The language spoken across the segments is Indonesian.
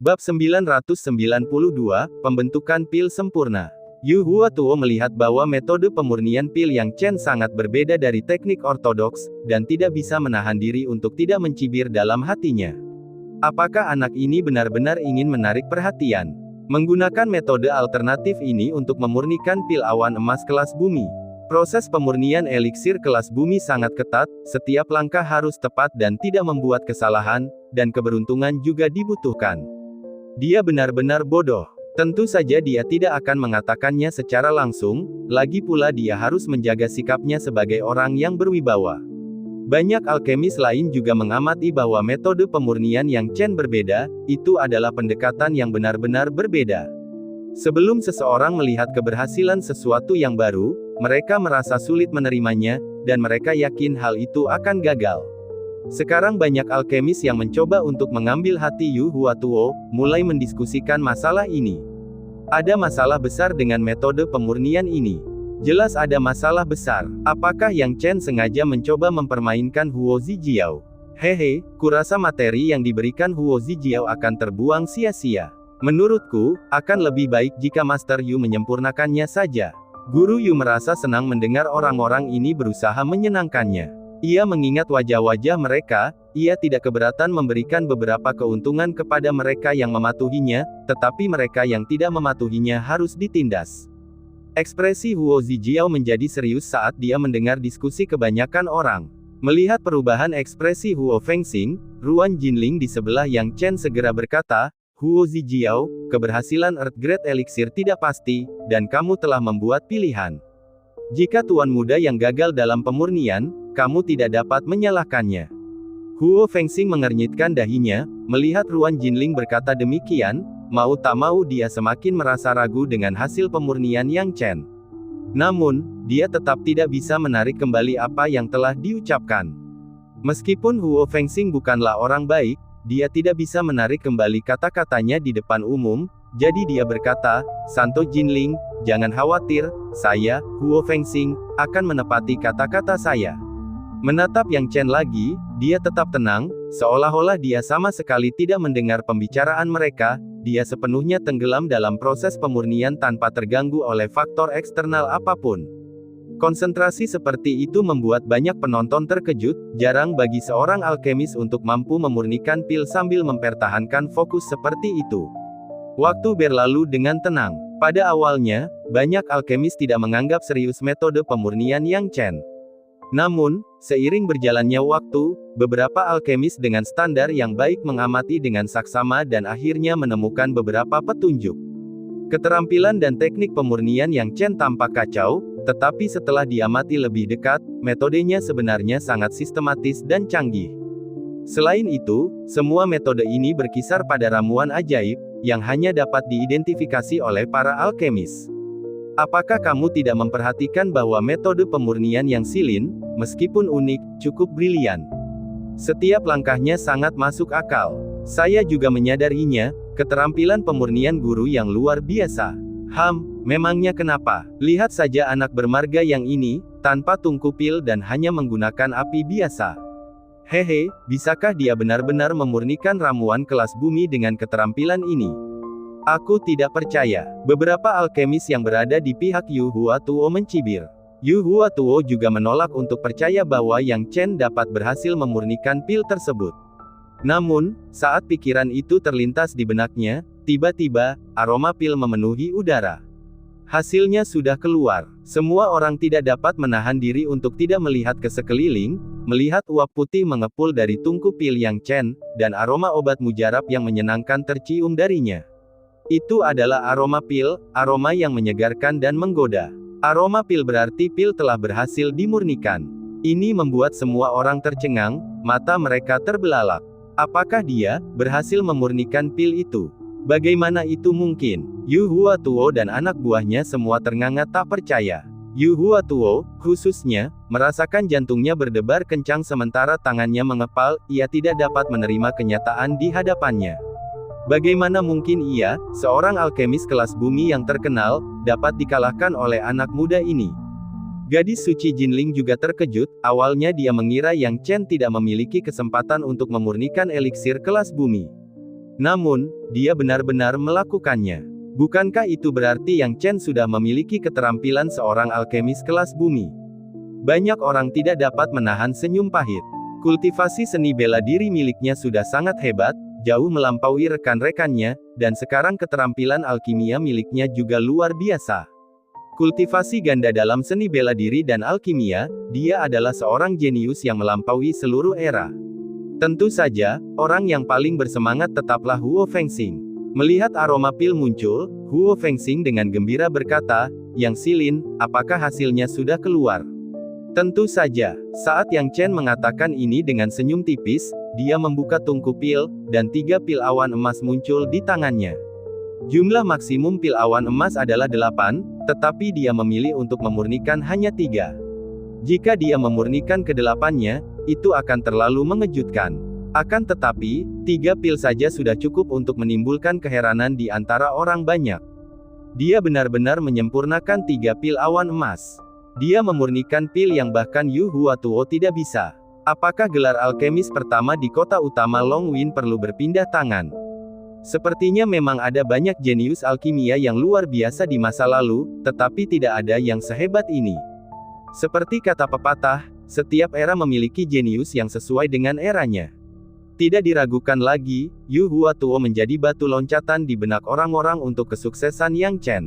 Bab 992, Pembentukan Pil Sempurna. Yu Huatuo melihat bahwa metode pemurnian pil yang Chen sangat berbeda dari teknik ortodoks, dan tidak bisa menahan diri untuk tidak mencibir dalam hatinya. Apakah anak ini benar-benar ingin menarik perhatian? Menggunakan metode alternatif ini untuk memurnikan pil awan emas kelas bumi. Proses pemurnian eliksir kelas bumi sangat ketat, setiap langkah harus tepat dan tidak membuat kesalahan, dan keberuntungan juga dibutuhkan. Dia benar-benar bodoh. Tentu saja dia tidak akan mengatakannya secara langsung, lagi pula dia harus menjaga sikapnya sebagai orang yang berwibawa. Banyak alkemis lain juga mengamati bahwa metode pemurnian yang Chen berbeda, itu adalah pendekatan yang benar-benar berbeda. Sebelum seseorang melihat keberhasilan sesuatu yang baru, mereka merasa sulit menerimanya, dan mereka yakin hal itu akan gagal. Sekarang banyak alkemis yang mencoba untuk mengambil hati Yu Huatuo, mulai mendiskusikan masalah ini. Ada masalah besar dengan metode pemurnian ini. Jelas ada masalah besar. Apakah Yang Chen sengaja mencoba mempermainkan Huo Zijiao? Hehe, kurasa materi yang diberikan Huo Zijiao akan terbuang sia-sia. Menurutku, akan lebih baik jika Master Yu menyempurnakannya saja. Guru Yu merasa senang mendengar orang-orang ini berusaha menyenangkannya. Ia mengingat wajah-wajah mereka, ia tidak keberatan memberikan beberapa keuntungan kepada mereka yang mematuhinya, tetapi mereka yang tidak mematuhinya harus ditindas. Ekspresi Huo Zijiao menjadi serius saat dia mendengar diskusi kebanyakan orang. Melihat perubahan ekspresi Huo Fengxing, Ruan Jinling di sebelah Yang Chen segera berkata, Huo Zijiao, keberhasilan Earth Grade Elixir tidak pasti, dan kamu telah membuat pilihan. Jika tuan muda yang gagal dalam pemurnian, kamu tidak dapat menyalahkannya. Huo Fengxing mengernyitkan dahinya, melihat Ruan Jinling berkata demikian, mau tak mau dia semakin merasa ragu dengan hasil pemurnian Yang Chen. Namun, dia tetap tidak bisa menarik kembali apa yang telah diucapkan. Meskipun Huo Fengxing bukanlah orang baik, dia tidak bisa menarik kembali kata-katanya di depan umum, jadi dia berkata, Santo Jinling, jangan khawatir, saya, Huo Fengxing, akan menepati kata-kata saya. Menatap Yang Chen lagi, dia tetap tenang, seolah-olah dia sama sekali tidak mendengar pembicaraan mereka, dia sepenuhnya tenggelam dalam proses pemurnian tanpa terganggu oleh faktor eksternal apapun. Konsentrasi seperti itu membuat banyak penonton terkejut, jarang bagi seorang alkemis untuk mampu memurnikan pil sambil mempertahankan fokus seperti itu. Waktu berlalu dengan tenang. Pada awalnya, banyak alkemis tidak menganggap serius metode pemurnian Yang Chen. Namun, seiring berjalannya waktu, beberapa alkemis dengan standar yang baik mengamati dengan saksama dan akhirnya menemukan beberapa petunjuk. Keterampilan dan teknik pemurnian Yang Chen tampak kacau, tetapi setelah diamati lebih dekat, metodenya sebenarnya sangat sistematis dan canggih. Selain itu, semua metode ini berkisar pada ramuan ajaib, yang hanya dapat diidentifikasi oleh para alkemis. Apakah kamu tidak memperhatikan bahwa metode pemurnian yang silin, meskipun unik, cukup brilian? Setiap langkahnya sangat masuk akal. Saya juga menyadarinya, keterampilan pemurnian guru yang luar biasa. Memangnya kenapa? Lihat saja anak bermarga yang ini, tanpa tungku pil dan hanya menggunakan api biasa. Hehe, bisakah dia benar-benar memurnikan ramuan kelas bumi dengan keterampilan ini? Aku tidak percaya. Beberapa alkemis yang berada di pihak Yu Huatuo mencibir. Yu Huatuo juga menolak untuk percaya bahwa Yang Chen dapat berhasil memurnikan pil tersebut. Namun, saat pikiran itu terlintas di benaknya, tiba-tiba, aroma pil memenuhi udara. Hasilnya sudah keluar. Semua orang tidak dapat menahan diri untuk tidak melihat ke sekeliling, melihat uap putih mengepul dari tungku pil Yang Chen, dan aroma obat mujarab yang menyenangkan tercium darinya. Itu adalah aroma pil, aroma yang menyegarkan dan menggoda. Aroma pil berarti pil telah berhasil dimurnikan. Ini membuat semua orang tercengang, mata mereka terbelalak. Apakah dia berhasil memurnikan pil itu? Bagaimana itu mungkin? Yu Huatuo dan anak buahnya semua ternganga tak percaya. Yu Huatuo, khususnya, merasakan jantungnya berdebar kencang sementara tangannya mengepal, ia tidak dapat menerima kenyataan di hadapannya. Bagaimana mungkin ia, seorang alkemis kelas bumi yang terkenal, dapat dikalahkan oleh anak muda ini? Gadis suci Jinling juga terkejut, awalnya dia mengira Yang Chen tidak memiliki kesempatan untuk memurnikan eliksir kelas bumi. Namun, dia benar-benar melakukannya. Bukankah itu berarti Yang Chen sudah memiliki keterampilan seorang alkemis kelas bumi? Banyak orang tidak dapat menahan senyum pahit. Kultivasi seni bela diri miliknya sudah sangat hebat, jauh melampaui rekan-rekannya, dan sekarang keterampilan alkimia miliknya juga luar biasa. Kultivasi ganda dalam seni bela diri dan alkimia, dia adalah seorang jenius yang melampaui seluruh era. Tentu saja, orang yang paling bersemangat tetaplah Huo Fengxing. Melihat aroma pil muncul, Huo Fengxing dengan gembira berkata, "Yang Silin, apakah hasilnya sudah keluar?" Tentu saja, saat Yang Chen mengatakan ini dengan senyum tipis, dia membuka tungku pil, dan 3 pil awan emas muncul di tangannya. Jumlah maksimum pil awan emas adalah 8, tetapi dia memilih untuk memurnikan hanya 3. Jika dia memurnikan ke-8-nya, itu akan terlalu mengejutkan. Akan tetapi, 3 pil saja sudah cukup untuk menimbulkan keheranan di antara orang banyak. Dia benar-benar menyempurnakan 3 pil awan emas. Dia memurnikan pil yang bahkan Yu Huatuo tidak bisa. Apakah gelar alkemis pertama di kota utama Longwin perlu berpindah tangan? Sepertinya memang ada banyak jenius alkimia yang luar biasa di masa lalu, tetapi tidak ada yang sehebat ini. Seperti kata pepatah, setiap era memiliki jenius yang sesuai dengan eranya. Tidak diragukan lagi, Yu Huatuo menjadi batu loncatan di benak orang-orang untuk kesuksesan Yang Chen.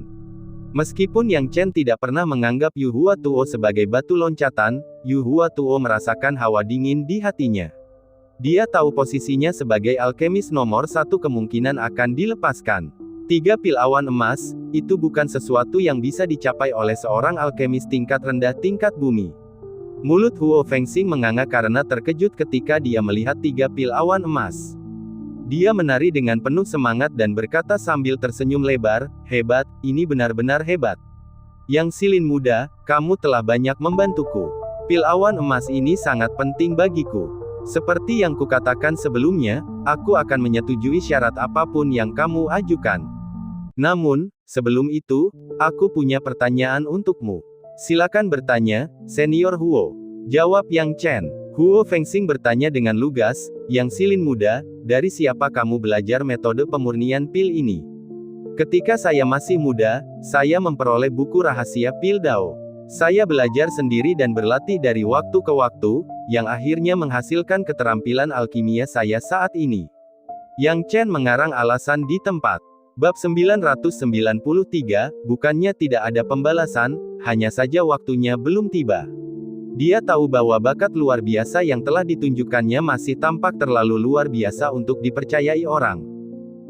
Meskipun Yang Chen tidak pernah menganggap Yu Huatuo sebagai batu loncatan, Yu Huatuo merasakan hawa dingin di hatinya. Dia tahu posisinya sebagai alkemis nomor 1 kemungkinan akan dilepaskan. 3 pil awan emas, itu bukan sesuatu yang bisa dicapai oleh seorang alkemis tingkat rendah tingkat bumi. Mulut Huo Fengxing menganga karena terkejut ketika dia melihat 3 pil awan emas. Dia menari dengan penuh semangat dan berkata sambil tersenyum lebar, "Hebat, ini benar-benar hebat. Yang Silin muda, kamu telah banyak membantuku. Pil awan emas ini sangat penting bagiku. Seperti yang kukatakan sebelumnya, aku akan menyetujui syarat apapun yang kamu ajukan. Namun, sebelum itu, aku punya pertanyaan untukmu." "Silakan bertanya, Senior Huo," jawab Yang Chen. Huo Fengxing bertanya dengan lugas, "Yang Silin muda, dari siapa kamu belajar metode pemurnian pil ini?" "Ketika saya masih muda, saya memperoleh buku rahasia pil Dao. Saya belajar sendiri dan berlatih dari waktu ke waktu, yang akhirnya menghasilkan keterampilan alkimia saya saat ini." Yang Chen mengarang alasan di tempat. Bab 993, bukannya tidak ada pembalasan, hanya saja waktunya belum tiba. Dia tahu bahwa bakat luar biasa yang telah ditunjukkannya masih tampak terlalu luar biasa untuk dipercayai orang.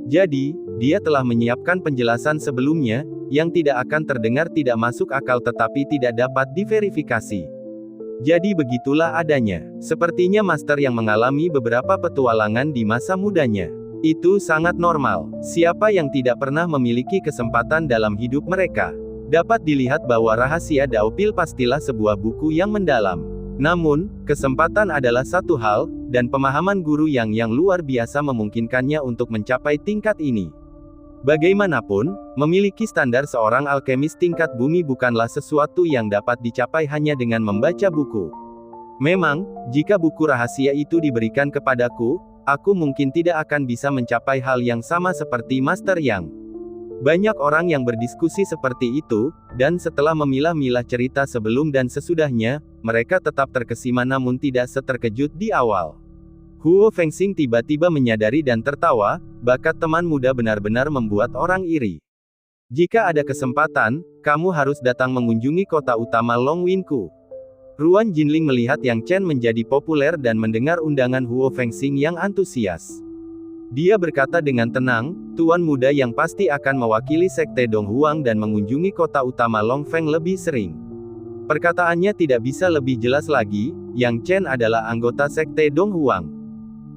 Jadi, dia telah menyiapkan penjelasan sebelumnya, yang tidak akan terdengar tidak masuk akal tetapi tidak dapat diverifikasi. Jadi begitulah adanya. Sepertinya master yang mengalami beberapa petualangan di masa mudanya. Itu sangat normal. Siapa yang tidak pernah memiliki kesempatan dalam hidup mereka? Dapat dilihat bahwa rahasia Dao Pil pastilah sebuah buku yang mendalam. Namun, kesempatan adalah satu hal, dan pemahaman guru yang luar biasa memungkinkannya untuk mencapai tingkat ini. Bagaimanapun, memiliki standar seorang alkemis tingkat bumi bukanlah sesuatu yang dapat dicapai hanya dengan membaca buku. Memang, jika buku rahasia itu diberikan kepadaku, aku mungkin tidak akan bisa mencapai hal yang sama seperti Master Yang. Banyak orang yang berdiskusi seperti itu, dan setelah memilah-milah cerita sebelum dan sesudahnya, mereka tetap terkesima namun tidak seterkejut di awal. Huo Fengxing tiba-tiba menyadari dan tertawa, bakat teman muda benar-benar membuat orang iri. "Jika ada kesempatan, kamu harus datang mengunjungi kota utama Longwinku." Ruan Jinling melihat Yang Chen menjadi populer dan mendengar undangan Huo Fengxing yang antusias. Dia berkata dengan tenang, "Tuan muda yang pasti akan mewakili Sekte Donghuang dan mengunjungi kota utama Longfeng lebih sering." Perkataannya tidak bisa lebih jelas lagi, Yang Chen adalah anggota Sekte Donghuang.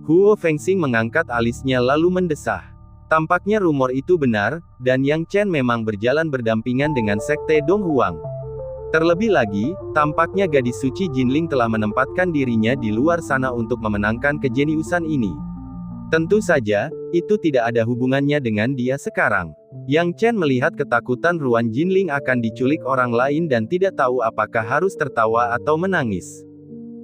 Huo Fengxing mengangkat alisnya lalu mendesah. Tampaknya rumor itu benar, dan Yang Chen memang berjalan berdampingan dengan Sekte Donghuang. Terlebih lagi, tampaknya gadis suci Jinling telah menempatkan dirinya di luar sana untuk memenangkan kejeniusan ini. Tentu saja, itu tidak ada hubungannya dengan dia sekarang. Yang Chen melihat ketakutan Ruan Jinling akan diculik orang lain dan tidak tahu apakah harus tertawa atau menangis.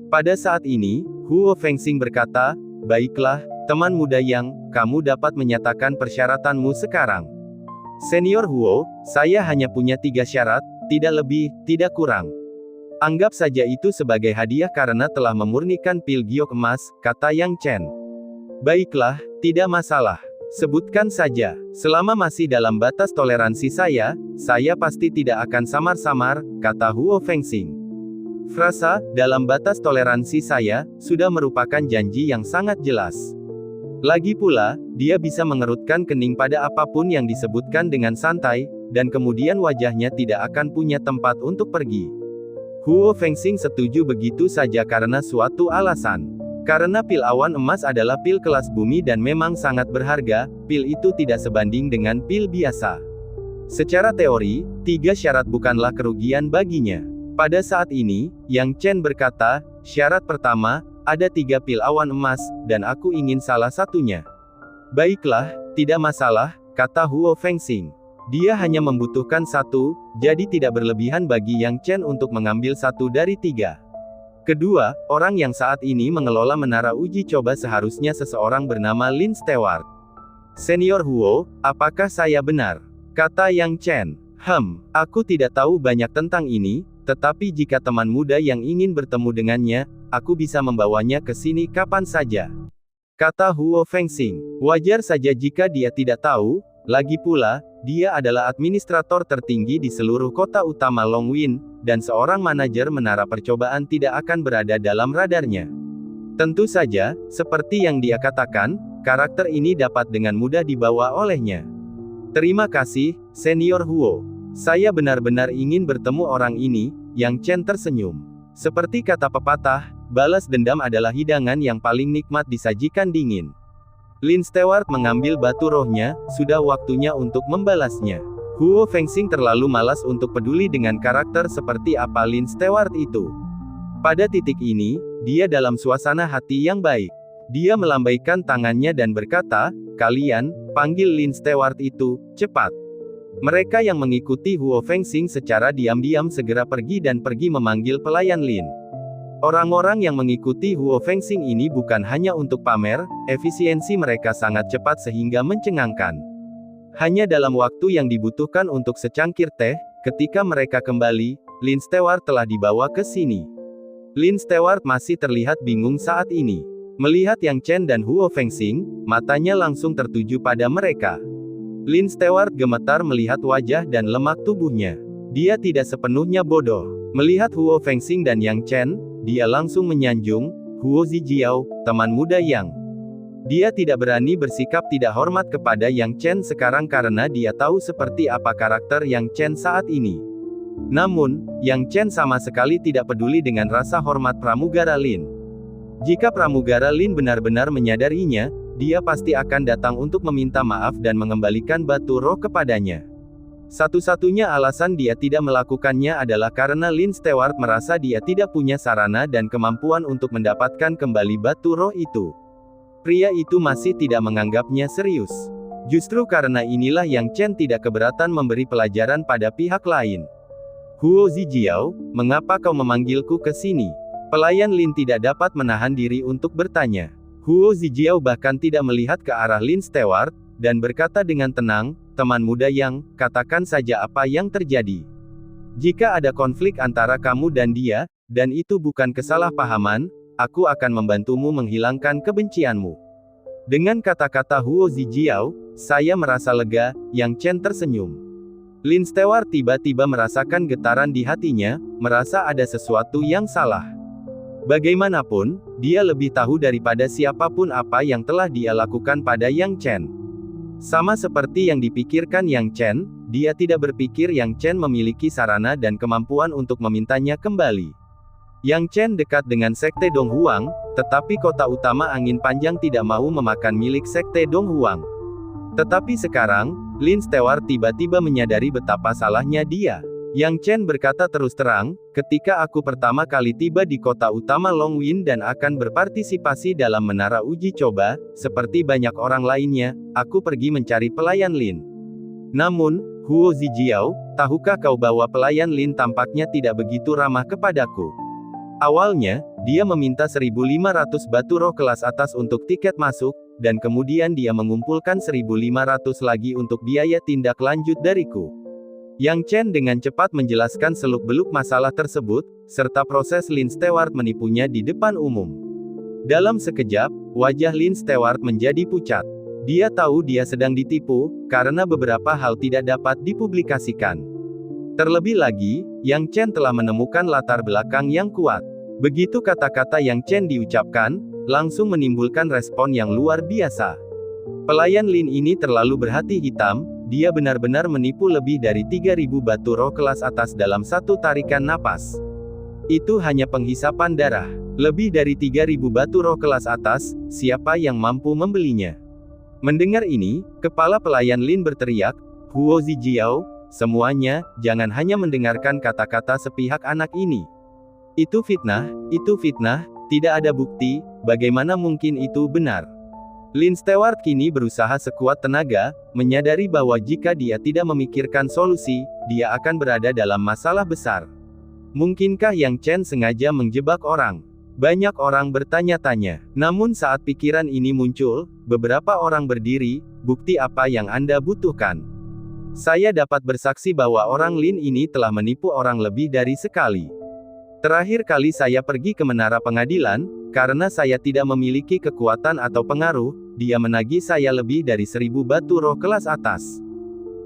Pada saat ini, Huo Fengxing berkata, "Baiklah, Teman muda Yang, kamu dapat menyatakan persyaratanmu sekarang. Senior Huo, saya hanya punya 3 syarat, tidak lebih, tidak kurang. Anggap saja itu sebagai hadiah karena telah memurnikan pil giok emas, kata Yang Chen. Baiklah, tidak masalah. Sebutkan saja, selama masih dalam batas toleransi saya pasti tidak akan samar-samar, kata Huo Fengxing. Frasa, dalam batas toleransi saya, sudah merupakan janji yang sangat jelas. Lagi pula, dia bisa mengerutkan kening pada apapun yang disebutkan dengan santai, dan kemudian wajahnya tidak akan punya tempat untuk pergi. Huo Fengxing setuju begitu saja karena suatu alasan. Karena pil awan emas adalah pil kelas bumi dan memang sangat berharga, pil itu tidak sebanding dengan pil biasa. Secara teori, 3 syarat bukanlah kerugian baginya. Pada saat ini, Yang Chen berkata, syarat pertama, ada 3 pil awan emas, dan aku ingin salah satunya. Baiklah, tidak masalah, kata Huo Fengxing. Dia hanya membutuhkan 1, jadi tidak berlebihan bagi Yang Chen untuk mengambil 1 dari 3. Kedua, orang yang saat ini mengelola menara uji coba seharusnya seseorang bernama Lin Stewart. Senior Huo, apakah saya benar? Kata Yang Chen. Aku tidak tahu banyak tentang ini, tetapi jika teman muda yang ingin bertemu dengannya, aku bisa membawanya ke sini kapan saja. Kata Huo Fengxing. Wajar saja jika dia tidak tahu, lagi pula, dia adalah administrator tertinggi di seluruh kota utama Longwin, dan seorang manajer menara percobaan tidak akan berada dalam radarnya. Tentu saja, seperti yang dia katakan, karakter ini dapat dengan mudah dibawa olehnya. Terima kasih, Senior Huo. Saya benar-benar ingin bertemu orang ini, Yang Chen tersenyum. Seperti kata pepatah, balas dendam adalah hidangan yang paling nikmat disajikan dingin. Lin Stewart mengambil batu rohnya, sudah waktunya untuk membalasnya. Huo Fengxing terlalu malas untuk peduli dengan karakter seperti apa Lin Stewart itu. Pada titik ini, dia dalam suasana hati yang baik. Dia melambaikan tangannya dan berkata, kalian, panggil Lin Stewart itu, cepat. Mereka yang mengikuti Huo Fengxing secara diam-diam segera pergi dan pergi memanggil pelayan Lin. Orang-orang yang mengikuti Huo Fengxing ini bukan hanya untuk pamer, efisiensi mereka sangat cepat sehingga mencengangkan. Hanya dalam waktu yang dibutuhkan untuk secangkir teh, ketika mereka kembali, Lin Stewart telah dibawa ke sini. Lin Stewart masih terlihat bingung saat ini. Melihat Yang Chen dan Huo Fengxing, matanya langsung tertuju pada mereka. Lin Stewart gemetar melihat wajah dan lemak tubuhnya. Dia tidak sepenuhnya bodoh. Melihat Huo Fengxing dan Yang Chen, dia langsung menyanjung, Huo Zijiao, teman muda Yang. Dia tidak berani bersikap tidak hormat kepada Yang Chen sekarang karena dia tahu seperti apa karakter Yang Chen saat ini. Namun, Yang Chen sama sekali tidak peduli dengan rasa hormat pramugara Lin. Jika pramugara Lin benar-benar menyadarinya, dia pasti akan datang untuk meminta maaf dan mengembalikan batu roh kepadanya. Satu-satunya alasan dia tidak melakukannya adalah karena Lin Stewart merasa dia tidak punya sarana dan kemampuan untuk mendapatkan kembali batu roh itu. Pria itu masih tidak menganggapnya serius. Justru karena inilah Yang Chen tidak keberatan memberi pelajaran pada pihak lain. Huo Zijiao, mengapa kau memanggilku ke sini? Pelayan Lin tidak dapat menahan diri untuk bertanya. Huo Zijiao bahkan tidak melihat ke arah Lin Stewart, dan berkata dengan tenang, teman muda Yang, katakan saja apa yang terjadi. Jika ada konflik antara kamu dan dia, dan itu bukan kesalahpahaman, aku akan membantumu menghilangkan kebencianmu. Dengan kata-kata Huo Zijiao, saya merasa lega, Yang Chen tersenyum. Lin Stewart tiba-tiba merasakan getaran di hatinya, merasa ada sesuatu yang salah. Bagaimanapun, dia lebih tahu daripada siapapun apa yang telah dia lakukan pada Yang Chen. Sama seperti yang dipikirkan Yang Chen, dia tidak berpikir Yang Chen memiliki sarana dan kemampuan untuk memintanya kembali. Yang Chen dekat dengan Sekte Donghuang, tetapi kota utama Angin Panjang tidak mau memakan milik Sekte Donghuang. Tetapi sekarang, Lin Stewart tiba-tiba menyadari betapa salahnya dia. Yang Chen berkata terus terang, ketika aku pertama kali tiba di kota utama Longwin dan akan berpartisipasi dalam menara uji coba, seperti banyak orang lainnya, aku pergi mencari pelayan Lin. Namun, Huo Zijiao, tahukah kau bahwa pelayan Lin tampaknya tidak begitu ramah kepadaku? Awalnya, dia meminta 1.500 batu roh kelas atas untuk tiket masuk, dan kemudian dia mengumpulkan 1.500 lagi untuk biaya tindak lanjut dariku. Yang Chen dengan cepat menjelaskan seluk-beluk masalah tersebut, serta proses Lin Stewart menipunya di depan umum. Dalam sekejap, wajah Lin Stewart menjadi pucat. Dia tahu dia sedang ditipu, karena beberapa hal tidak dapat dipublikasikan. Terlebih lagi, Yang Chen telah menemukan latar belakang yang kuat. Begitu kata-kata Yang Chen diucapkan, langsung menimbulkan respon yang luar biasa. Pelayan Lin ini terlalu berhati hitam, dia benar-benar menipu lebih dari 3.000 batu roh kelas atas dalam satu tarikan napas. Itu hanya penghisapan darah. Lebih dari 3.000 batu roh kelas atas, siapa yang mampu membelinya? Mendengar ini, kepala pelayan Lin berteriak, "Huo Zijiao, semuanya, jangan hanya mendengarkan kata-kata sepihak anak ini. Itu fitnah, tidak ada bukti, bagaimana mungkin itu benar?" Lin Stewart kini berusaha sekuat tenaga, menyadari bahwa jika dia tidak memikirkan solusi, dia akan berada dalam masalah besar. Mungkinkah Yang Chen sengaja menjebak orang? Banyak orang bertanya-tanya. Namun saat pikiran ini muncul, beberapa orang berdiri, "Bukti apa yang Anda butuhkan?" Saya dapat bersaksi bahwa orang Lin ini telah menipu orang lebih dari sekali. Terakhir kali saya pergi ke menara pengadilan, karena saya tidak memiliki kekuatan atau pengaruh, dia menagih saya lebih dari 1.000 batu roh kelas atas.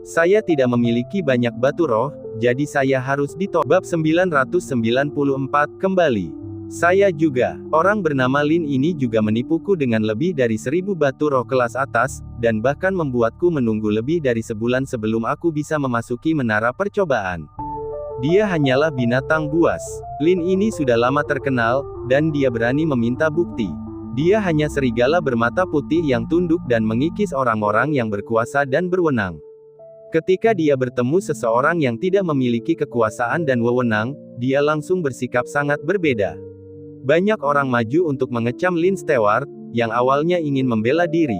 Saya tidak memiliki banyak batu roh, jadi saya harus ditolak. Bab 994 kembali. Saya juga, orang bernama Lin ini juga menipuku dengan lebih dari 1.000 batu roh kelas atas, dan bahkan membuatku menunggu lebih dari sebulan sebelum aku bisa memasuki menara percobaan. Dia hanyalah binatang buas. Lin ini sudah lama terkenal, dan dia berani meminta bukti. Dia hanya serigala bermata putih yang tunduk dan mengikis orang-orang yang berkuasa dan berwenang. Ketika dia bertemu seseorang yang tidak memiliki kekuasaan dan wewenang, dia langsung bersikap sangat berbeda. Banyak orang maju untuk mengecam Lin Stewart, yang awalnya ingin membela diri.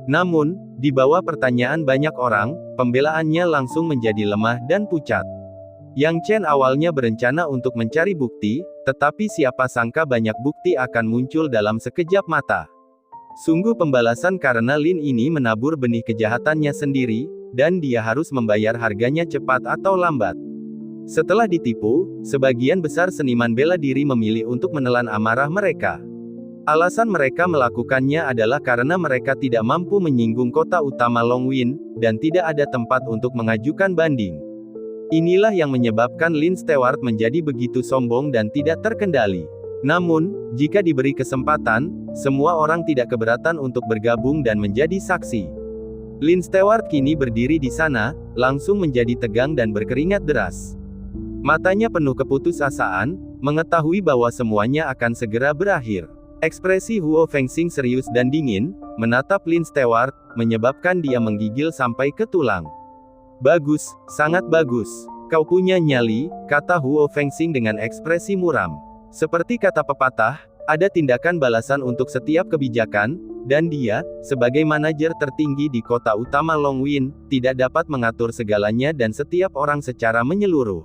Namun, di bawah pertanyaan banyak orang, pembelaannya langsung menjadi lemah dan pucat. Yang Chen awalnya berencana untuk mencari bukti, tetapi siapa sangka banyak bukti akan muncul dalam sekejap mata. Sungguh pembalasan karena Lin ini menabur benih kejahatannya sendiri, dan dia harus membayar harganya cepat atau lambat. Setelah ditipu, sebagian besar seniman bela diri memilih untuk menelan amarah mereka. Alasan mereka melakukannya adalah karena mereka tidak mampu menyinggung kota utama Longwin, dan tidak ada tempat untuk mengajukan banding. Inilah yang menyebabkan Lin Stewart menjadi begitu sombong dan tidak terkendali. Namun, jika diberi kesempatan, semua orang tidak keberatan untuk bergabung dan menjadi saksi. Lin Stewart kini berdiri di sana, langsung menjadi tegang dan berkeringat deras. Matanya penuh keputusasaan, mengetahui bahwa semuanya akan segera berakhir. Ekspresi Huo Fengxing serius dan dingin, menatap Lin Stewart, menyebabkan dia menggigil sampai ke tulang. "Bagus, sangat bagus. Kau punya nyali," kata Huo Fengxing dengan ekspresi muram. Seperti kata pepatah, ada tindakan balasan untuk setiap kebijakan, dan dia, sebagai manajer tertinggi di kota utama Longwin, tidak dapat mengatur segalanya dan setiap orang secara menyeluruh.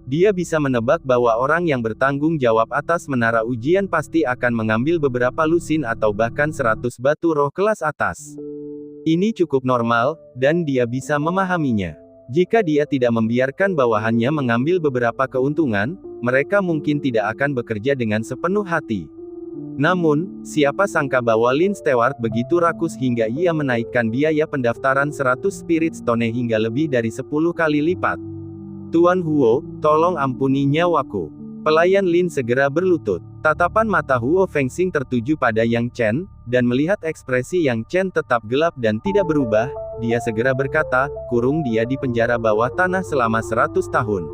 Dia bisa menebak bahwa orang yang bertanggung jawab atas menara ujian pasti akan mengambil beberapa lusin atau bahkan 100 batu roh kelas atas. Ini cukup normal, dan dia bisa memahaminya. Jika dia tidak membiarkan bawahannya mengambil beberapa keuntungan, mereka mungkin tidak akan bekerja dengan sepenuh hati. Namun, siapa sangka bahwa Lin Stewart begitu rakus hingga ia menaikkan biaya pendaftaran 100 Spirit Stone hingga lebih dari 10 kali lipat. "Tuan Huo, tolong ampuni nyawaku." Pelayan Lin segera berlutut. Tatapan mata Huo Fengxing tertuju pada Yang Chen, dan melihat ekspresi Yang Chen tetap gelap dan tidak berubah, dia segera berkata, "Kurung dia di penjara bawah tanah selama 100 tahun.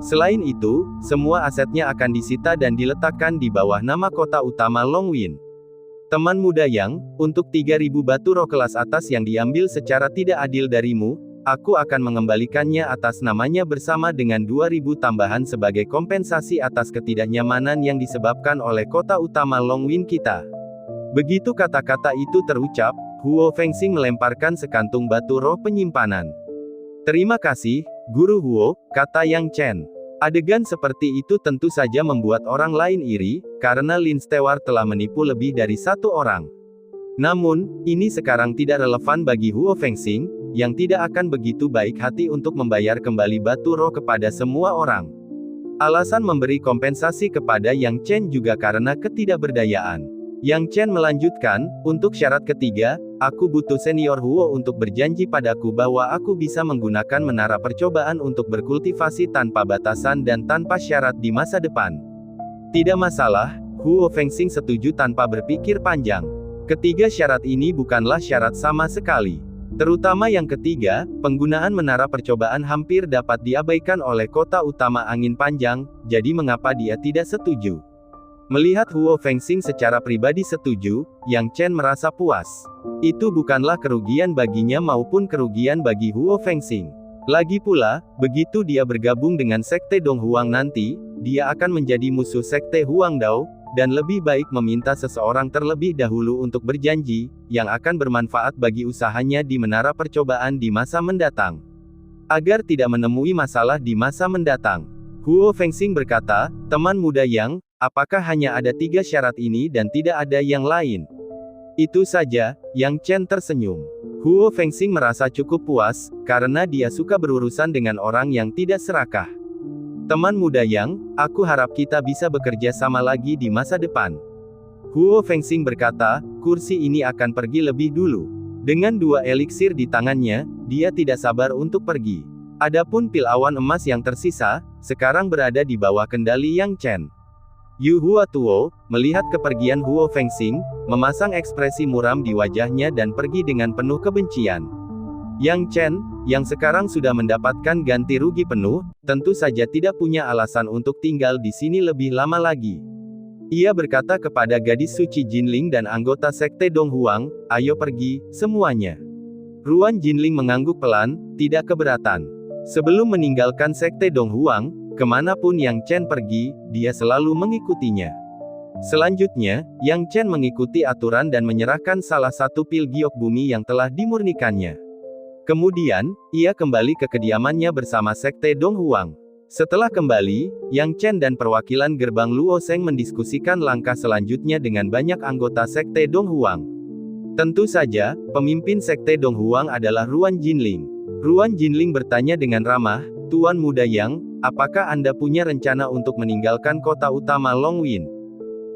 Selain itu, semua asetnya akan disita dan diletakkan di bawah nama kota utama Longwin. Teman muda Yang, untuk 3.000 batu roh kelas atas yang diambil secara tidak adil darimu, aku akan mengembalikannya atas namanya bersama dengan 2.000 tambahan sebagai kompensasi atas ketidaknyamanan yang disebabkan oleh kota utama Longwin kita." Begitu kata-kata itu terucap, Huo Fengxing melemparkan sekantung batu roh penyimpanan. "Terima kasih, Guru Huo," kata Yang Chen. Adegan seperti itu tentu saja membuat orang lain iri, karena Lin Stewart telah menipu lebih dari satu orang. Namun, ini sekarang tidak relevan bagi Huo Fengxing, yang tidak akan begitu baik hati untuk membayar kembali batu roh kepada semua orang. Alasan memberi kompensasi kepada Yang Chen juga karena ketidakberdayaan. Yang Chen melanjutkan, untuk syarat ketiga, aku butuh senior Huo untuk berjanji padaku bahwa aku bisa menggunakan menara percobaan untuk berkultivasi tanpa batasan dan tanpa syarat di masa depan. Tidak masalah, Huo Fengxing setuju tanpa berpikir panjang. Ketiga syarat ini bukanlah syarat sama sekali. Terutama yang ketiga, penggunaan menara percobaan hampir dapat diabaikan oleh kota utama angin panjang, jadi mengapa dia tidak setuju? Melihat Huo Fengxing secara pribadi setuju, Yang Chen merasa puas. Itu bukanlah kerugian baginya maupun kerugian bagi Huo Fengxing. Lagi pula, begitu dia bergabung dengan Sekte Donghuang nanti, dia akan menjadi musuh Sekte Huangdao, dan lebih baik meminta seseorang terlebih dahulu untuk berjanji, yang akan bermanfaat bagi usahanya di menara percobaan di masa mendatang. Agar tidak menemui masalah di masa mendatang. Huo Fengxing berkata, teman muda Yang, apakah hanya ada 3 syarat ini dan tidak ada yang lain? Itu saja, Yang Chen tersenyum. Huo Fengxing merasa cukup puas, karena dia suka berurusan dengan orang yang tidak serakah. Teman muda Yang, aku harap kita bisa bekerja sama lagi di masa depan. Huo Fengxing berkata, kursi ini akan pergi lebih dulu. Dengan 2 eliksir di tangannya, dia tidak sabar untuk pergi. Adapun pil awan emas yang tersisa, sekarang berada di bawah kendali Yang Chen. Yu Huatuo, melihat kepergian Huo Fengxing, memasang ekspresi muram di wajahnya dan pergi dengan penuh kebencian. Yang Chen, yang sekarang sudah mendapatkan ganti rugi penuh, tentu saja tidak punya alasan untuk tinggal di sini lebih lama lagi. Ia berkata kepada gadis suci Jinling dan anggota Sekte Donghuang, ayo pergi, semuanya. Ruan Jinling mengangguk pelan, tidak keberatan. Sebelum meninggalkan Sekte Donghuang, kemanapun Yang Chen pergi, dia selalu mengikutinya. Selanjutnya, Yang Chen mengikuti aturan dan menyerahkan salah satu pil giok bumi yang telah dimurnikannya. Kemudian, ia kembali ke kediamannya bersama Sekte Donghuang. Setelah kembali, Yang Chen dan perwakilan gerbang Luo Seng mendiskusikan langkah selanjutnya dengan banyak anggota Sekte Donghuang. Tentu saja, pemimpin Sekte Donghuang adalah Ruan Jinling. Ruan Jinling bertanya dengan ramah, Tuan muda Yang, apakah Anda punya rencana untuk meninggalkan kota utama Longwin?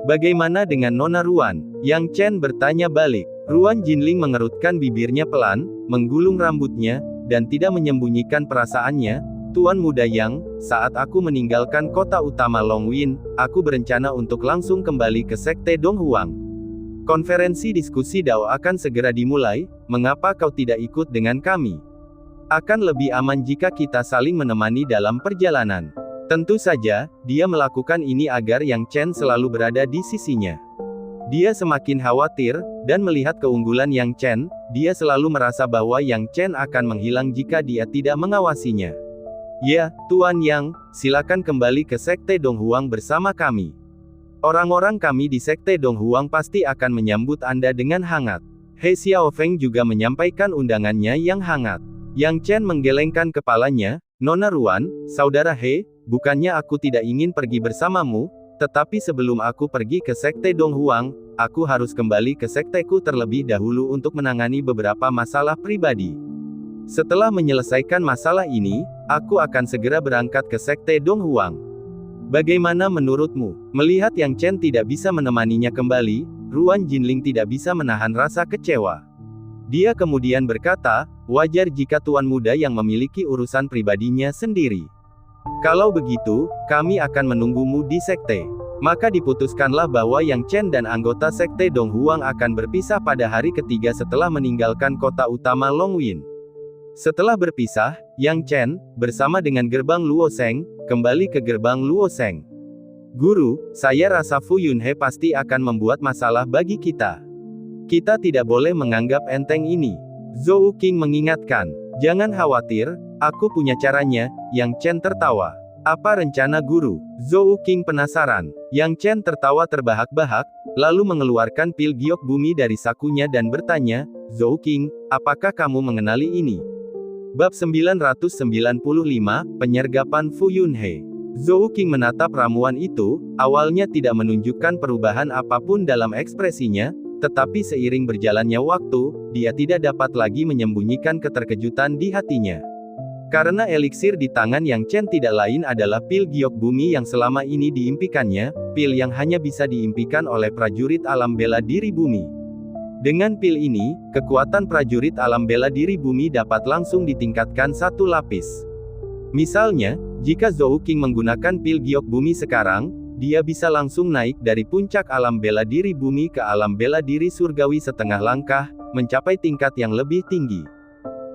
Bagaimana dengan Nona Ruan? Yang Chen bertanya balik. Ruan Jinling mengerutkan bibirnya pelan, menggulung rambutnya, dan tidak menyembunyikan perasaannya. Tuan muda Yang, saat aku meninggalkan kota utama Longwin, aku berencana untuk langsung kembali ke Sekte Donghuang. Konferensi diskusi Dao akan segera dimulai, mengapa kau tidak ikut dengan kami? Akan lebih aman jika kita saling menemani dalam perjalanan. Tentu saja, dia melakukan ini agar Yang Chen selalu berada di sisinya. Dia semakin khawatir, dan melihat keunggulan Yang Chen, dia selalu merasa bahwa Yang Chen akan menghilang jika dia tidak mengawasinya. Ya, Tuan Yang, silakan kembali ke Sekte Donghuang bersama kami. Orang-orang kami di Sekte Donghuang pasti akan menyambut Anda dengan hangat. He Xiaofeng juga menyampaikan undangannya yang hangat. Yang Chen menggelengkan kepalanya, Nona Ruan, Saudara He, bukannya aku tidak ingin pergi bersamamu, tetapi sebelum aku pergi ke Sekte Donghuang, aku harus kembali ke sekteku terlebih dahulu untuk menangani beberapa masalah pribadi. Setelah menyelesaikan masalah ini, aku akan segera berangkat ke Sekte Donghuang. Bagaimana menurutmu? Melihat Yang Chen tidak bisa menemaninya kembali, Ruan Jinling tidak bisa menahan rasa kecewa. Dia kemudian berkata, wajar jika tuan muda yang memiliki urusan pribadinya sendiri. Kalau begitu, kami akan menunggumu di sekte. Maka diputuskanlah bahwa Yang Chen dan anggota Sekte Donghuang akan berpisah pada hari ketiga setelah meninggalkan kota utama Longwin. Setelah berpisah, Yang Chen, bersama dengan gerbang Luo Seng, kembali ke gerbang Luo Seng. Guru, saya rasa Fu Yunhe pasti akan membuat masalah bagi kita. Kita tidak boleh menganggap enteng ini. Zhou Qing mengingatkan. Jangan khawatir, aku punya caranya. Yang Chen tertawa. Apa rencana guru? Zhou Qing penasaran. Yang Chen tertawa terbahak-bahak, lalu mengeluarkan pil giok bumi dari sakunya dan bertanya, Zhou Qing, apakah kamu mengenali ini? Bab 995, Penyergapan Fu Yunhe. Zhou Qing menatap ramuan itu, awalnya tidak menunjukkan perubahan apapun dalam ekspresinya, tetapi seiring berjalannya waktu, dia tidak dapat lagi menyembunyikan keterkejutan di hatinya. Karena eliksir di tangan Yang Chen tidak lain adalah pil giok bumi yang selama ini diimpikannya, pil yang hanya bisa diimpikan oleh prajurit alam bela diri bumi. Dengan pil ini, kekuatan prajurit alam bela diri bumi dapat langsung ditingkatkan satu lapis. Misalnya, jika Zhou Qing menggunakan pil giok bumi sekarang, dia bisa langsung naik dari puncak alam bela diri bumi ke alam bela diri surgawi setengah langkah, mencapai tingkat yang lebih tinggi.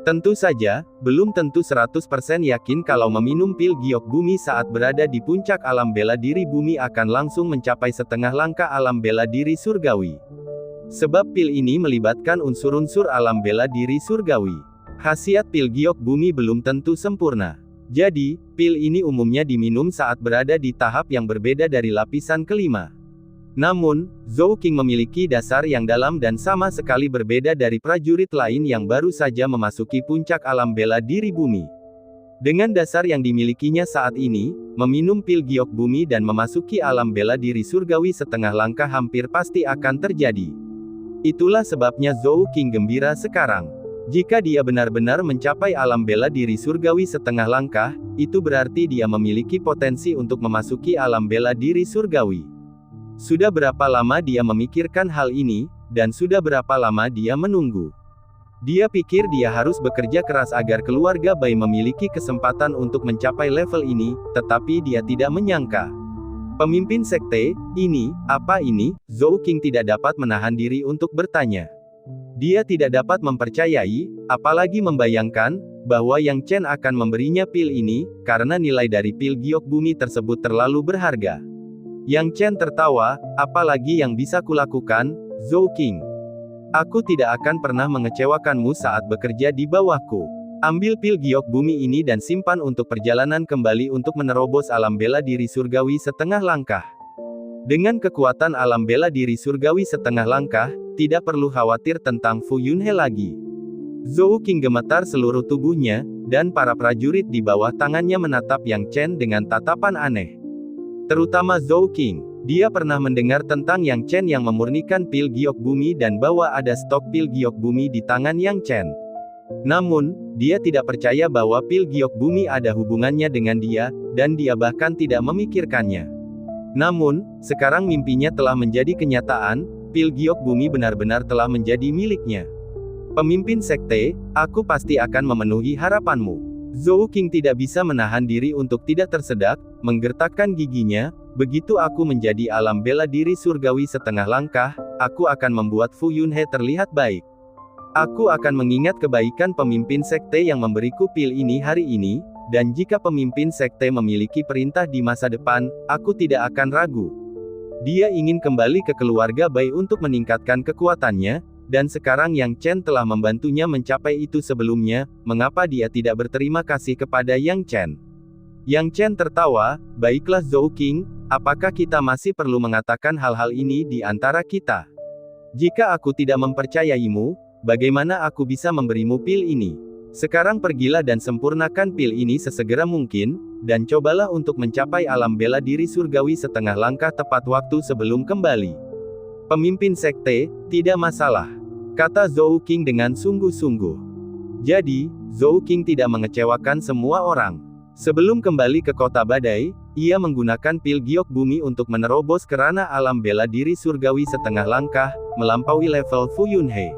Tentu saja, belum tentu 100% yakin kalau meminum pil giok bumi saat berada di puncak alam bela diri bumi akan langsung mencapai setengah langkah alam bela diri surgawi. Sebab pil ini melibatkan unsur-unsur alam bela diri surgawi. Khasiat pil giok bumi belum tentu sempurna. Jadi, pil ini umumnya diminum saat berada di tahap yang berbeda dari lapisan kelima. Namun, Zhou Qing memiliki dasar yang dalam dan sama sekali berbeda dari prajurit lain yang baru saja memasuki puncak alam bela diri bumi. Dengan dasar yang dimilikinya saat ini, meminum pil giok bumi dan memasuki alam bela diri surgawi setengah langkah hampir pasti akan terjadi. Itulah sebabnya Zhou Qing gembira sekarang. Jika dia benar-benar mencapai alam bela diri surgawi setengah langkah, itu berarti dia memiliki potensi untuk memasuki alam bela diri surgawi. Sudah berapa lama dia memikirkan hal ini, dan sudah berapa lama dia menunggu. Dia pikir dia harus bekerja keras agar keluarga Bai memiliki kesempatan untuk mencapai level ini, tetapi dia tidak menyangka. Pemimpin sekte, ini, apa ini? Zhou Qing tidak dapat menahan diri untuk bertanya. Dia tidak dapat mempercayai, apalagi membayangkan, bahwa Yang Chen akan memberinya pil ini, karena nilai dari pil giok bumi tersebut terlalu berharga. Yang Chen tertawa, apalagi yang bisa kulakukan, Zhou Qing. Aku tidak akan pernah mengecewakanmu saat bekerja di bawahku. Ambil pil giok bumi ini dan simpan untuk perjalanan kembali untuk menerobos alam bela diri surgawi setengah langkah. Dengan kekuatan alam bela diri surgawi setengah langkah, tidak perlu khawatir tentang Fu Yunhe lagi. Zhou Qing gemetar seluruh tubuhnya, dan para prajurit di bawah tangannya menatap Yang Chen dengan tatapan aneh. Terutama Zhou Qing. Dia pernah mendengar tentang Yang Chen yang memurnikan pil giok bumi dan bahwa ada stok pil giok bumi di tangan Yang Chen. Namun, dia tidak percaya bahwa pil giok bumi ada hubungannya dengan dia, dan dia bahkan tidak memikirkannya. Namun, sekarang mimpinya telah menjadi kenyataan, pil giok bumi benar-benar telah menjadi miliknya. Pemimpin sekte, aku pasti akan memenuhi harapanmu. Zhou Qing tidak bisa menahan diri untuk tidak tersedak, menggertakkan giginya, begitu aku menjadi alam bela diri surgawi setengah langkah, aku akan membuat Fu Yunhe terlihat baik. Aku akan mengingat kebaikan pemimpin sekte yang memberiku pil ini hari ini, dan jika pemimpin sekte memiliki perintah di masa depan, aku tidak akan ragu. Dia ingin kembali ke keluarga Bai untuk meningkatkan kekuatannya, dan sekarang Yang Chen telah membantunya mencapai itu sebelumnya, mengapa dia tidak berterima kasih kepada Yang Chen? Yang Chen tertawa, baiklah Zhou Qing, apakah kita masih perlu mengatakan hal-hal ini di antara kita? Jika aku tidak mempercayaimu, bagaimana aku bisa memberimu pil ini? Sekarang pergilah dan sempurnakan pil ini sesegera mungkin, dan cobalah untuk mencapai alam bela diri surgawi setengah langkah tepat waktu sebelum kembali. Pemimpin sekte, tidak masalah, kata Zhou Qing dengan sungguh-sungguh. Jadi, Zhou Qing tidak mengecewakan semua orang. Sebelum kembali ke kota badai, ia menggunakan pil giok bumi untuk menerobos ke ranah alam bela diri surgawi setengah langkah, melampaui level Fu Yunhe.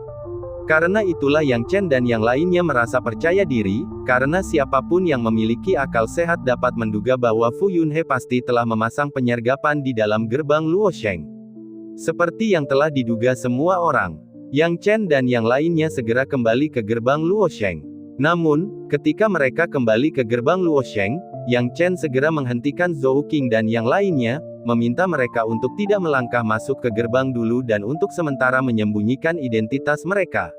Karena itulah Yang Chen dan yang lainnya merasa percaya diri, karena siapapun yang memiliki akal sehat dapat menduga bahwa Fu Yunhe pasti telah memasang penyergapan di dalam gerbang Luosheng. Seperti yang telah diduga semua orang, Yang Chen dan yang lainnya segera kembali ke gerbang Luosheng. Namun, ketika mereka kembali ke gerbang Luosheng, Yang Chen segera menghentikan Zhou Qing dan yang lainnya, meminta mereka untuk tidak melangkah masuk ke gerbang dulu dan untuk sementara menyembunyikan identitas mereka.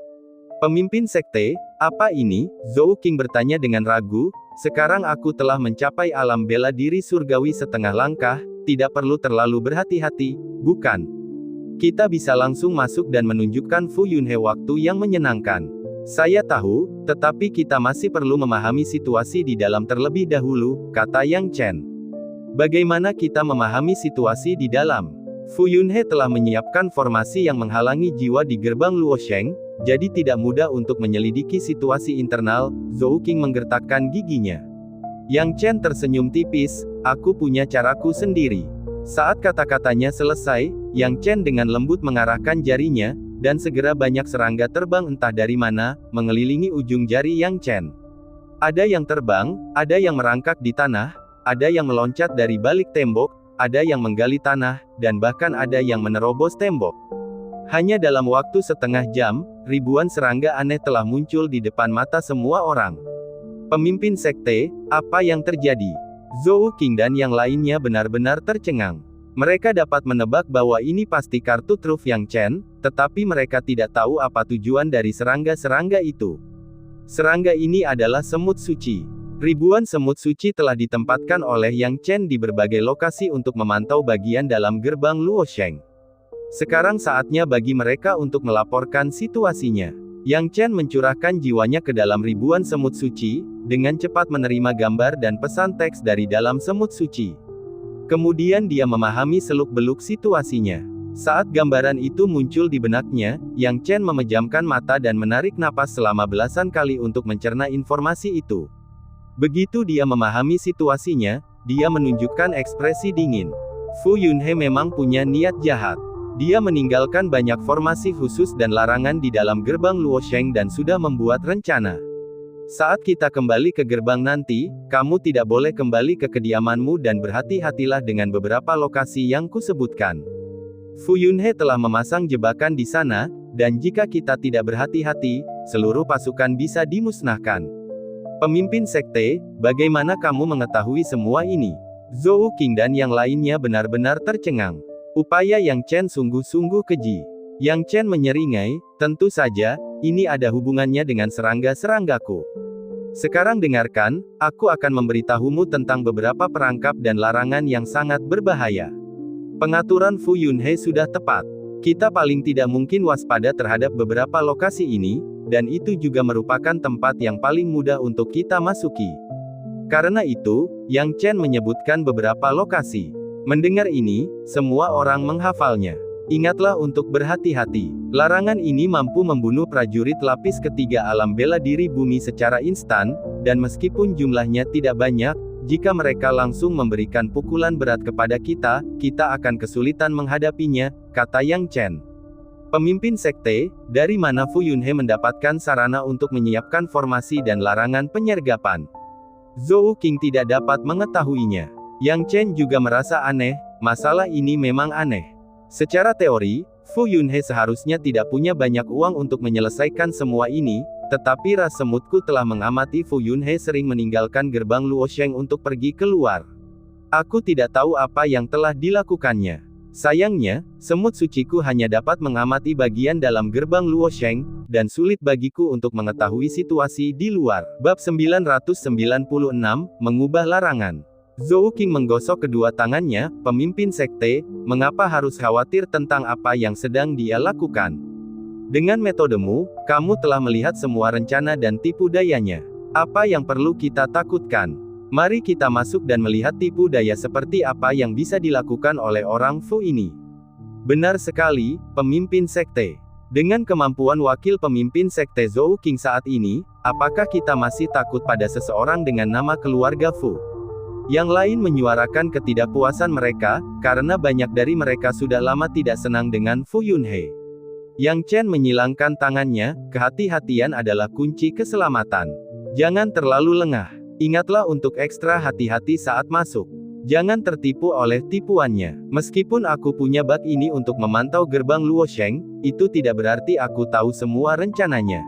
Pemimpin sekte, apa ini? Zhou Qing bertanya dengan ragu, sekarang aku telah mencapai alam bela diri surgawi setengah langkah, tidak perlu terlalu berhati-hati, bukan? Kita bisa langsung masuk dan menunjukkan Fu Yunhe waktu yang menyenangkan. Saya tahu, tetapi kita masih perlu memahami situasi di dalam terlebih dahulu, kata Yang Chen. Bagaimana kita memahami situasi di dalam? Fu Yunhe telah menyiapkan formasi yang menghalangi jiwa di gerbang Luosheng, jadi tidak mudah untuk menyelidiki situasi internal. Zhou Qing menggertakkan giginya. Yang Chen tersenyum tipis, aku punya caraku sendiri. Saat kata-katanya selesai, Yang Chen dengan lembut mengarahkan jarinya, dan segera banyak serangga terbang entah dari mana, mengelilingi ujung jari Yang Chen. Ada yang terbang, ada yang merangkak di tanah, ada yang meloncat dari balik tembok, ada yang menggali tanah, dan bahkan ada yang menerobos tembok. Hanya dalam waktu setengah jam, ribuan serangga aneh telah muncul di depan mata semua orang. Pemimpin sekte, apa yang terjadi? Zhou Qing dan yang lainnya benar-benar tercengang. Mereka dapat menebak bahwa ini pasti kartu truf Yang Chen, tetapi mereka tidak tahu apa tujuan dari serangga-serangga itu. Serangga ini adalah semut suci. Ribuan semut suci telah ditempatkan oleh Yang Chen di berbagai lokasi untuk memantau bagian dalam gerbang Luosheng. Sekarang saatnya bagi mereka untuk melaporkan situasinya. Yang Chen mencurahkan jiwanya ke dalam ribuan semut suci, dengan cepat menerima gambar dan pesan teks dari dalam semut suci. Kemudian dia memahami seluk-beluk situasinya. Saat gambaran itu muncul di benaknya, Yang Chen memejamkan mata dan menarik napas selama belasan kali untuk mencerna informasi itu. Begitu dia memahami situasinya, dia menunjukkan ekspresi dingin. Fu Yunhe memang punya niat jahat. Dia meninggalkan banyak formasi khusus dan larangan di dalam gerbang Luosheng dan sudah membuat rencana. Saat kita kembali ke gerbang nanti, kamu tidak boleh kembali ke kediamanmu dan berhati-hatilah dengan beberapa lokasi yang kusebutkan. Fu Yunhe telah memasang jebakan di sana, dan jika kita tidak berhati-hati, seluruh pasukan bisa dimusnahkan. Pemimpin sekte, bagaimana kamu mengetahui semua ini? Zhou Qing dan yang lainnya benar-benar tercengang. Upaya Yang Chen sungguh-sungguh keji. Yang Chen menyeringai, tentu saja, ini ada hubungannya dengan serangga-seranggaku. Sekarang dengarkan, aku akan memberitahumu tentang beberapa perangkap dan larangan yang sangat berbahaya. Pengaturan Fu Yunhe sudah tepat. Kita paling tidak mungkin waspada terhadap beberapa lokasi ini, dan itu juga merupakan tempat yang paling mudah untuk kita masuki. Karena itu, Yang Chen menyebutkan beberapa lokasi. Mendengar ini, semua orang menghafalnya. Ingatlah untuk berhati-hati. Larangan ini mampu membunuh prajurit lapis ketiga alam bela diri bumi secara instan, dan meskipun jumlahnya tidak banyak, jika mereka langsung memberikan pukulan berat kepada kita, kita akan kesulitan menghadapinya, kata Yang Chen. Pemimpin sekte, dari mana Fu Yunhe mendapatkan sarana untuk menyiapkan formasi dan larangan penyergapan? Zhou Qing tidak dapat mengetahuinya. Yang Chen juga merasa aneh, masalah ini memang aneh. Secara teori, Fu Yunhe seharusnya tidak punya banyak uang untuk menyelesaikan semua ini, tetapi ras semutku telah mengamati Fu Yunhe sering meninggalkan gerbang Luosheng untuk pergi keluar. Aku tidak tahu apa yang telah dilakukannya. Sayangnya, semut suciku hanya dapat mengamati bagian dalam gerbang Luosheng, dan sulit bagiku untuk mengetahui situasi di luar. Bab 996, Mengubah Larangan. Zhou Qing menggosok kedua tangannya, pemimpin sekte, mengapa harus khawatir tentang apa yang sedang dia lakukan? Dengan metodemu, kamu telah melihat semua rencana dan tipu dayanya. Apa yang perlu kita takutkan? Mari kita masuk dan melihat tipu daya seperti apa yang bisa dilakukan oleh orang Fu ini. Benar sekali, pemimpin sekte. Dengan kemampuan wakil pemimpin sekte Zhou Qing saat ini, apakah kita masih takut pada seseorang dengan nama keluarga Fu? Yang lain menyuarakan ketidakpuasan mereka, karena banyak dari mereka sudah lama tidak senang dengan Fu Yunhe. Yang Chen menyilangkan tangannya, kehati-hatian adalah kunci keselamatan. Jangan terlalu lengah. Ingatlah untuk ekstra hati-hati saat masuk. Jangan tertipu oleh tipuannya. Meskipun aku punya bak ini untuk memantau gerbang Luosheng, itu tidak berarti aku tahu semua rencananya.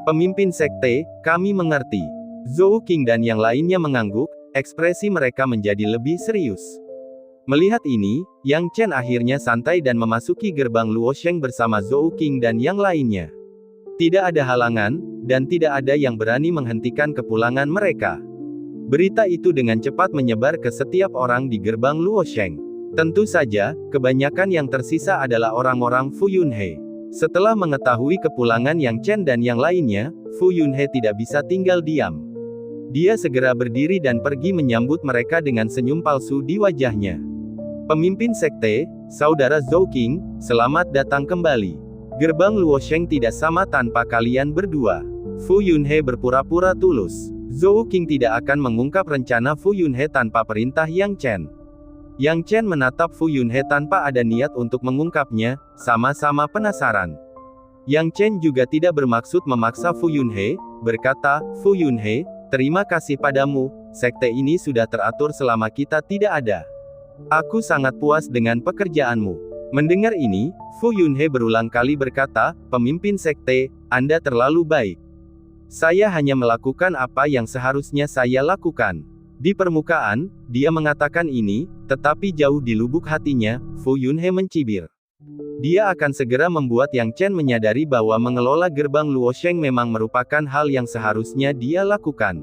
Pemimpin sekte, kami mengerti. Zhou Qing dan yang lainnya mengangguk, ekspresi mereka menjadi lebih serius. Melihat ini, Yang Chen akhirnya santai dan memasuki gerbang Luosheng bersama Zhou Qing dan yang lainnya. Tidak ada halangan, dan tidak ada yang berani menghentikan kepulangan mereka. Berita itu dengan cepat menyebar ke setiap orang di gerbang Luosheng. Tentu saja, kebanyakan yang tersisa adalah orang-orang Fu Yunhe. Setelah mengetahui kepulangan Yang Chen dan yang lainnya, Fu Yunhe tidak bisa tinggal diam. Dia segera berdiri dan pergi menyambut mereka dengan senyum palsu di wajahnya. Pemimpin sekte, Saudara Zhou Qing, selamat datang kembali. Gerbang Luosheng tidak sama tanpa kalian berdua. Fu Yunhe berpura-pura tulus. Zhou Qing tidak akan mengungkap rencana Fu Yunhe tanpa perintah Yang Chen. Yang Chen menatap Fu Yunhe tanpa ada niat untuk mengungkapnya, sama-sama penasaran. Yang Chen juga tidak bermaksud memaksa Fu Yunhe, berkata, Fu Yunhe, terima kasih padamu, sekte ini sudah teratur selama kita tidak ada. Aku sangat puas dengan pekerjaanmu. Mendengar ini, Fu Yunhe berulang kali berkata, pemimpin sekte, Anda terlalu baik. Saya hanya melakukan apa yang seharusnya saya lakukan. Di permukaan, dia mengatakan ini, tetapi jauh di lubuk hatinya, Fu Yunhe mencibir. Dia akan segera membuat Yang Chen menyadari bahwa mengelola gerbang Luosheng memang merupakan hal yang seharusnya dia lakukan.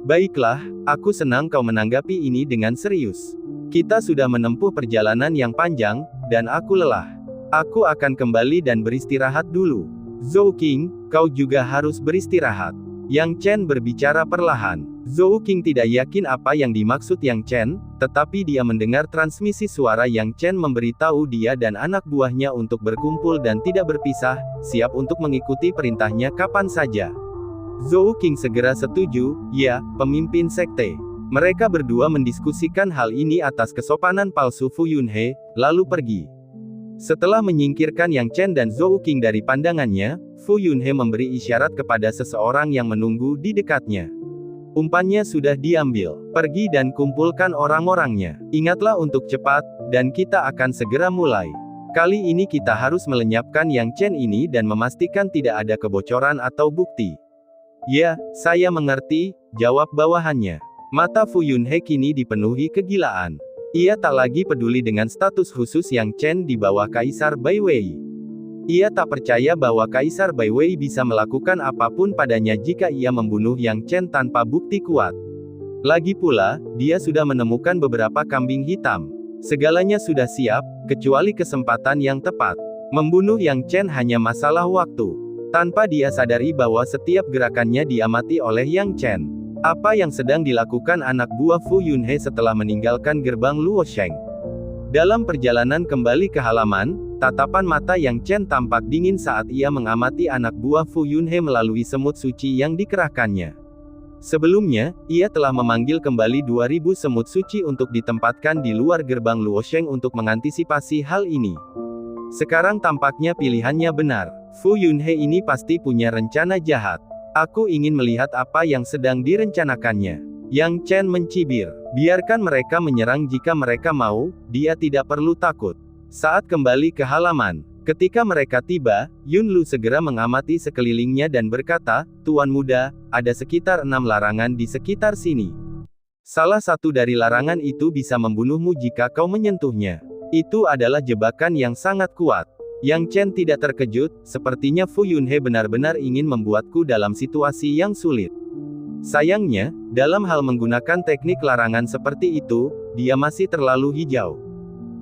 Baiklah, aku senang kau menanggapi ini dengan serius. Kita sudah menempuh perjalanan yang panjang, dan aku lelah. Aku akan kembali dan beristirahat dulu. Zhou Qing, kau juga harus beristirahat. Yang Chen berbicara perlahan. Zhou Qing tidak yakin apa yang dimaksud Yang Chen, tetapi dia mendengar transmisi suara Yang Chen memberitahu dia dan anak buahnya untuk berkumpul dan tidak berpisah, siap untuk mengikuti perintahnya kapan saja. Zhou Qing segera setuju, ya, pemimpin sekte. Mereka berdua mendiskusikan hal ini atas kesopanan palsu Fu Yunhe, lalu pergi. Setelah menyingkirkan Yang Chen dan Zhou Qing dari pandangannya, Fu Yunhe memberi isyarat kepada seseorang yang menunggu di dekatnya. Umpannya sudah diambil. Pergi dan kumpulkan orang-orangnya. Ingatlah untuk cepat, dan kita akan segera mulai. Kali ini kita harus melenyapkan Yang Chen ini dan memastikan tidak ada kebocoran atau bukti. Ya, saya mengerti, jawab bawahannya. Mata Fu Yunhe kini dipenuhi kegilaan. Ia tak lagi peduli dengan status khusus Yang Chen di bawah Kaisar Baiwei. Ia tak percaya bahwa Kaisar Baiwei bisa melakukan apapun padanya jika ia membunuh Yang Chen tanpa bukti kuat. Lagi pula, dia sudah menemukan beberapa kambing hitam. Segalanya sudah siap, kecuali kesempatan yang tepat. Membunuh Yang Chen hanya masalah waktu. Tanpa dia sadari bahwa setiap gerakannya diamati oleh Yang Chen. Apa yang sedang dilakukan anak buah Fu Yunhe setelah meninggalkan gerbang Luosheng? Dalam perjalanan kembali ke halaman, tatapan mata Yang Chen tampak dingin saat ia mengamati anak buah Fu Yunhe melalui semut suci yang dikerahkannya. Sebelumnya, ia telah memanggil kembali 2000 semut suci untuk ditempatkan di luar gerbang Luosheng untuk mengantisipasi hal ini. Sekarang tampaknya pilihannya benar. Fu Yunhe ini pasti punya rencana jahat. Aku ingin melihat apa yang sedang direncanakannya. Yang Chen mencibir. Biarkan mereka menyerang jika mereka mau, dia tidak perlu takut. Saat kembali ke halaman, ketika mereka tiba, Yun Lu segera mengamati sekelilingnya dan berkata, Tuan muda, ada sekitar 6 larangan di sekitar sini. Salah satu dari larangan itu bisa membunuhmu jika kau menyentuhnya. Itu adalah jebakan yang sangat kuat. Yang Chen tidak terkejut, sepertinya Fu Yunhe benar-benar ingin membuatku dalam situasi yang sulit. Sayangnya, dalam hal menggunakan teknik larangan seperti itu, dia masih terlalu hijau.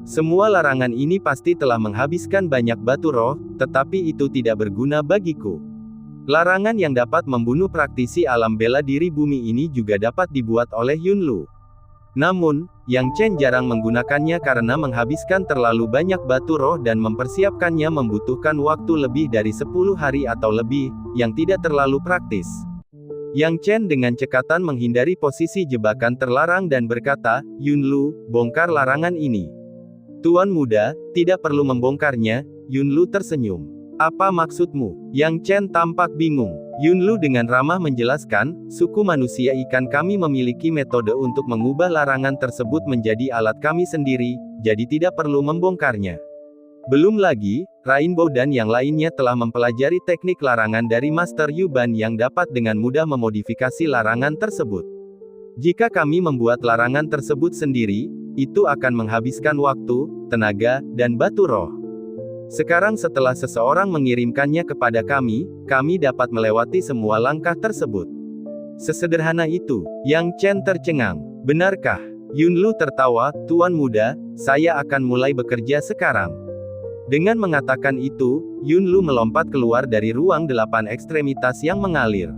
Semua larangan ini pasti telah menghabiskan banyak batu roh, tetapi itu tidak berguna bagiku. Larangan yang dapat membunuh praktisi alam bela diri bumi ini juga dapat dibuat oleh Yun Lu. Namun, Yang Chen jarang menggunakannya karena menghabiskan terlalu banyak batu roh dan mempersiapkannya membutuhkan waktu lebih dari 10 hari atau lebih, yang tidak terlalu praktis. Yang Chen dengan cekatan menghindari posisi jebakan terlarang dan berkata, Yun Lu, bongkar larangan ini. Tuan muda, tidak perlu membongkarnya, Yun Lu tersenyum. Apa maksudmu? Yang Chen tampak bingung. Yun Lu dengan ramah menjelaskan, suku manusia ikan kami memiliki metode untuk mengubah larangan tersebut menjadi alat kami sendiri, jadi tidak perlu membongkarnya. Belum lagi, Rainbow dan yang lainnya telah mempelajari teknik larangan dari Master Yu Ban yang dapat dengan mudah memodifikasi larangan tersebut. Jika kami membuat larangan tersebut sendiri, itu akan menghabiskan waktu, tenaga, dan batu roh. Sekarang setelah seseorang mengirimkannya kepada kami dapat melewati semua langkah tersebut. Sesederhana itu. Yang Chen tercengang. Benarkah? Yun Lu tertawa, Tuan muda, saya akan mulai bekerja sekarang. Dengan mengatakan itu, Yun Lu melompat keluar dari ruang 8 ekstremitas yang mengalir.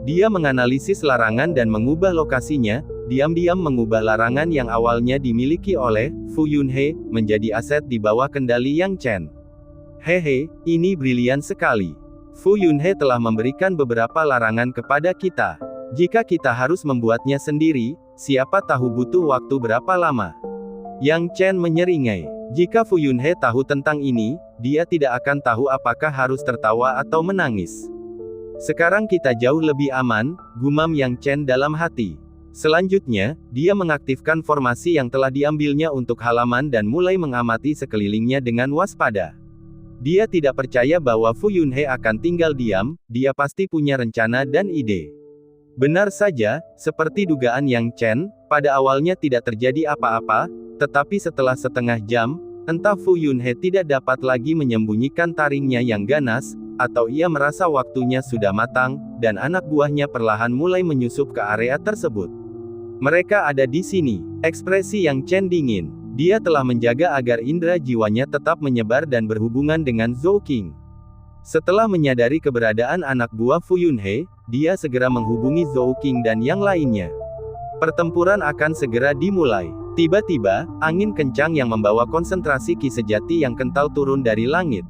Dia menganalisis larangan dan mengubah lokasinya, diam-diam mengubah larangan yang awalnya dimiliki oleh Fu Yunhe menjadi aset di bawah kendali Yang Chen. Hehe, ini brilian sekali. Fu Yunhe telah memberikan beberapa larangan kepada kita. Jika kita harus membuatnya sendiri, siapa tahu butuh waktu berapa lama. Yang Chen menyeringai. Jika Fu Yunhe tahu tentang ini, dia tidak akan tahu apakah harus tertawa atau menangis. Sekarang kita jauh lebih aman, gumam Yang Chen dalam hati. Selanjutnya, dia mengaktifkan formasi yang telah diambilnya untuk halaman dan mulai mengamati sekelilingnya dengan waspada. Dia tidak percaya bahwa Fu Yunhe akan tinggal diam, dia pasti punya rencana dan ide. Benar saja, seperti dugaan Yang Chen, pada awalnya tidak terjadi apa-apa, tetapi setelah setengah jam, entah Fu Yunhe tidak dapat lagi menyembunyikan taringnya yang ganas, atau ia merasa waktunya sudah matang, dan anak buahnya perlahan mulai menyusup ke area tersebut. Mereka ada di sini. Ekspresi Yang Chen dingin. Dia telah menjaga agar indera jiwanya tetap menyebar dan berhubungan dengan Zhou Qing. Setelah menyadari keberadaan anak buah Fu Yunhe, dia segera menghubungi Zhou Qing dan yang lainnya. Pertempuran akan segera dimulai. Tiba-tiba, angin kencang yang membawa konsentrasi ki sejati yang kental turun dari langit.